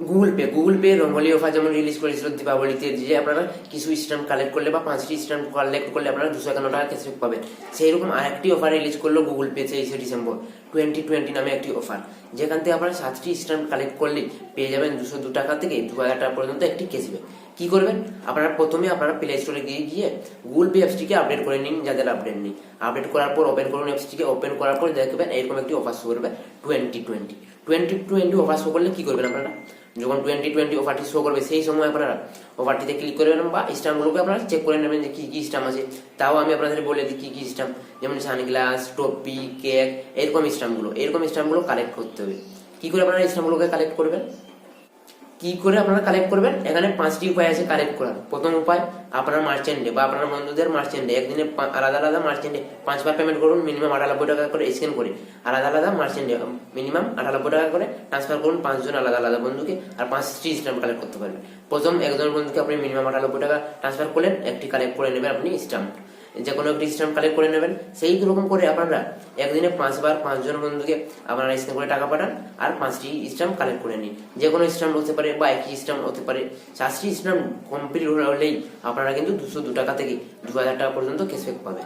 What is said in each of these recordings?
Google pay rangoli offer যেমন release করেছিল দীপাবলিতে, যে আপনারা কিছু স্ট্যাম্প কালেক্ট করলে বা 5টি স্ট্যাম্প কালেক্ট করলে আপনারা 251 টাকা ক্যাশব্যাক পাবেন। সেই রকম আরেকটি অফার রিলিজ করলো গুগল পে 23শে ডিসেম্বর 2020 নামে একটি অফার, যেখান থেকে আপনারা 7টি স্ট্যাম্প কালেক্ট করলে পেয়ে যাবেন 202 টাকা থেকে 2000 টাকা পর্যন্ত একটি ক্যাশব্যাক। কি করবেন, আপনারা প্রথমে আপনারা প্লে স্টোরে গিয়ে গুগল পে অ্যাপসটিকে আপডেট করে নিন, যাদের আপডেট নেই। আপডেট করার পর ওপেন করুন অ্যাপসটিকে। ওপেন করার পর দেখবেন এরকম একটি অফার শো করবে 2020 অফার শো করলে কি করবেন আপনারা, যখন 2020 অফারটি শো করবে সেই সময় আপনারা অফারটিতে ক্লিক করবেন বা স্ট্যাম্পগুলোকে আপনারা চেক করে নেবেন যে কি কি স্ট্যাম্প আছে। তাও আমি আপনাদের বলে দিই কি কি স্ট্যাম্প, যেমন সানগ্লাস, টপি, কেক, এরকম স্ট্যাম্পগুলো কালেক্ট করতে হবে। কি করে আপনারা স্ট্যাম্পগুলোকে কালেক্ট করবেন, এখানে 5টি উপায় আছে কালেক্ট করার। প্রথম উপায়, আপনার মার্চেন্টে বা আপনার বন্ধুদের মার্চেন্টে একদিনে আলাদা মার্চেন্টে 5 বার পেমেন্ট করুন, মিনিমাম 98 টাকা করে স্ক্যান করে আলাদা মার্চেন্টে মিনিমাম 98 টাকা করে ট্রান্সফার করুন 5 জন আলাদা বন্ধুকে, আর 5টি স্ট্যাম্প কালেক্ট করতে পারবেন। প্রথম একজন বন্ধুকে আপনি মিনিমাম 98 টাকা ট্রান্সফার করলেন, একটি কালেক্ট করে নেবেন আপনি স্ট্যাম্প, যে কোনো একটি স্ট্যাম্প কালেক্ট করে নেবেন। সেই রকম করে আপনারা একদিনে 5 বার 5 জন বন্ধুকে আপনারা স্ক্যান করে টাকা পাঠান আর 5টি স্ট্যাম্প কালেক্ট করে নিন। যে কোনো স্ট্যাম্প হতে পারে বা একই স্ট্যাম্প হতে পারে। 4টি স্ট্যাম্প কমপ্লিট হলেই আপনারা কিন্তু 202 টাকা থেকে 2000 টাকা পর্যন্ত ক্যাশব্যাক পাবেন।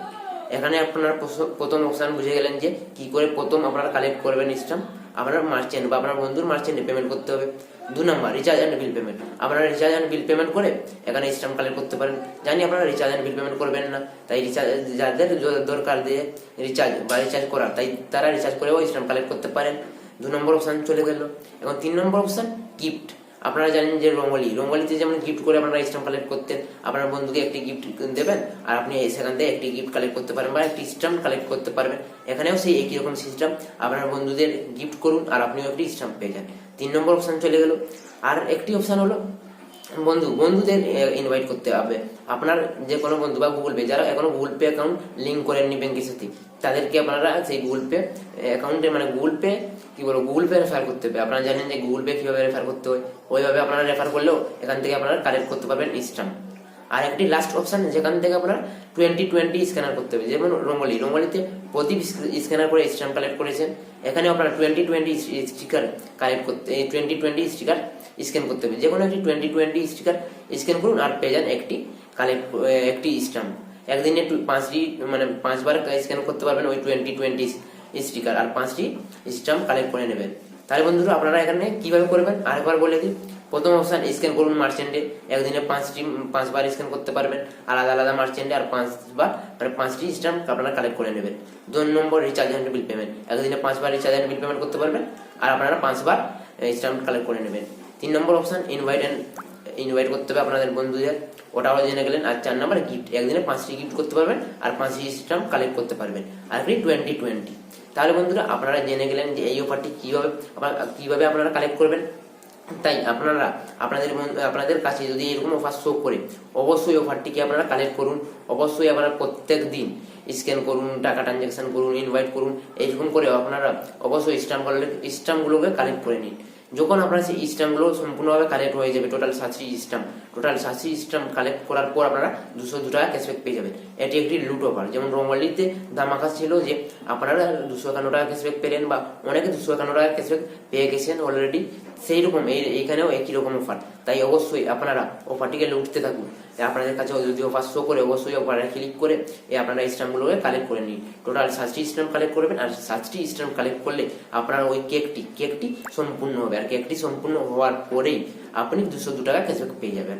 এখানে আপনারা প্রথম অপশন বুঝে গেলেন যে কি করে প্রথম আপনারা কালেক্ট করবেন স্ট্যাম্প। আপনার মার্চেন্ট বা আপনার বন্ধুর মার্চেন্টে পেমেন্ট করতে হবে। 2 number, recharge and bill payment. আপনারা রিচার্জ অ্যান্ড বিল পেমেন্ট করে এখানে স্ট্যাম্প কালেক্ট করতে পারেন। জানি আপনারা রিচার্জ অ্যান্ড বিল পেমেন্ট করবেন না, তাই যাদের দরকার দিয়ে রিচার্জ করার, তাই তারা রিচার্জ করেও স্ট্যাম্প কালেক্ট করতে পারেন। 2 নম্বর অপশন চলে গেল। এখন 3 নম্বর অপশন গিফট। আপনারা জানেন যে রঙ্গলিতে যেমন গিফট করে আপনারা স্ট্যাম্প কালেক্ট করতেন, আপনার বন্ধুকে একটি গিফট দেবেন আর আপনি সেখান থেকে একটি গিফট কালেক্ট করতে পারবেন বা একটি স্ট্যাম্প কালেক্ট করতে পারবেন। এখানেও সেই একই রকম সিস্টেম, আপনার বন্ধুদের গিফট করুন আর আপনিও একটি স্ট্যাম্প পেয়ে যান। 3 নম্বর অপশন চলে গেল। আর একটি অপশন হলো বন্ধুদের ইনভাইট করতে হবে। আপনার যে কোনো বন্ধু বা গুগল পে, যারা এখনো গুগল পে অ্যাকাউন্ট লিঙ্ক করেননি ব্যাংকের সাথে, তাদেরকে আপনারা সেই গুগল পে অ্যাকাউন্টে গুগল পে রেফার করতে হবে। আপনারা জানেন যে গুগল পে কিভাবে রেফার করতে হয়, ওইভাবে আপনারা রেফার করলেও এখান থেকে আপনারা কালেক্ট করতে পারবেন স্ট্যাম্প। আর একটি লাস্ট অপশন, যেখান থেকে আপনারা 2020 স্ক্যানার করতে হবে। যেমন রঙ্গলিতে প্রদীপ স্ক্যানার করে স্ট্যাম্প কালেক্ট করেছেন, এখানে আপনারা 2020 স্টিকার কালেক্ট করতে 2020 স্টিকার স্ক্যান করতে হবে। যে কোনো একটি 2020 স্টিকার স্ক্যান করুন আর পেয়ে যান একটি স্ট্যাম্প। একদিনে 5 বার স্ক্যান করতে পারবেন ওই 2020 স্টিকার আর 5টি স্ট্যাম্প কালেক্ট করে নেবেন। তাহলে বন্ধুরা আপনারা এখানে কিভাবে করবেন আরেকবার বলে দিই। প্রথম অপশন, স্ক্যান করুন মার্চেন্টে, একদিনে 5 বার স্ক্যান করতে পারবেন আলাদা মার্চেন্টে আর 5 বার 5টি স্ট্যাম্প আপনারা কালেক্ট করে নেবেন। 2 নম্বর, রিচার্জ অ্যান্ড বিল পেমেন্ট। একদিনে 5 বার রিচার্জ অ্যান্ড বিল পেমেন্ট করতে পারবেন আর আপনারা 5 বার স্ট্যাম্প কালেক্ট করে নেবেন। 3 নম্বর অপশন, ইনভাইট করতে হবে আপনাদের বন্ধুদের, ওটাও জেনে গেলেন। আর 4 নম্বর, গিফট। একদিনে 5টি গিফট করতে পারবেন আর 5টি স্ট্যাম্প কালেক্ট করতে পারবেন আর 2020। তাহলে বন্ধুরা আপনারা জেনে গেলেন যে এই অফারটি কিভাবে আপনারা কালেক্ট করবেন। তাই আপনারা আপনাদের কাছে যদি এরকম অফার শো করে অবশ্যই অফারটিকে আপনারা কালেক্ট করুন। অবশ্যই আপনারা প্রত্যেক দিন স্ক্যান করুন, টাকা ট্রানজাকশন করুন, ইনভাইট করুন। এইরকম করে আপনারা অবশ্যই স্ট্যাম্পগুলোকে কালেক্ট করে নিন। যখন আপনার সেই স্ট্যাম্পগুলো সম্পূর্ণভাবে কালেক্ট হয়ে যাবে, টোটাল 7টি স্ট্যাম্প কালেক্ট করার পর আপনারা 202 টাকা ক্যাশব্যাক পেয়ে যাবেন। এটি একটি লুট অফার। যেমন রঙ্গলিতে ধামাকা ছিল যে আপনারা 251 টাকা ক্যাশব্যাক পেলেন বা অনেকে 251 টাকা ক্যাশব্যাক পেয়ে গেছেন অলরেডি, সেই রকম এইখানেও একই রকম অফার। তাই অবশ্যই আপনারা অফারটিকে লুটতে থাকুন। আপনাদের কাছে যদি অফার শো করে অবশ্যই অফারে ক্লিক করে আপনারা স্ট্যাম্পগুলোকে কালেক্ট করে নিন। টোটাল 7টি স্ট্যাম্প কালেক্ট করবেন আর 7টি স্ট্যাম্প কালেক্ট করলে আপনার ওই কেকটি সম্পূর্ণ হবে। আর কেকটি সম্পূর্ণ হওয়ার পরেই আপনি 202 টাকা ক্যাশব্যাক পেয়ে যাবেন।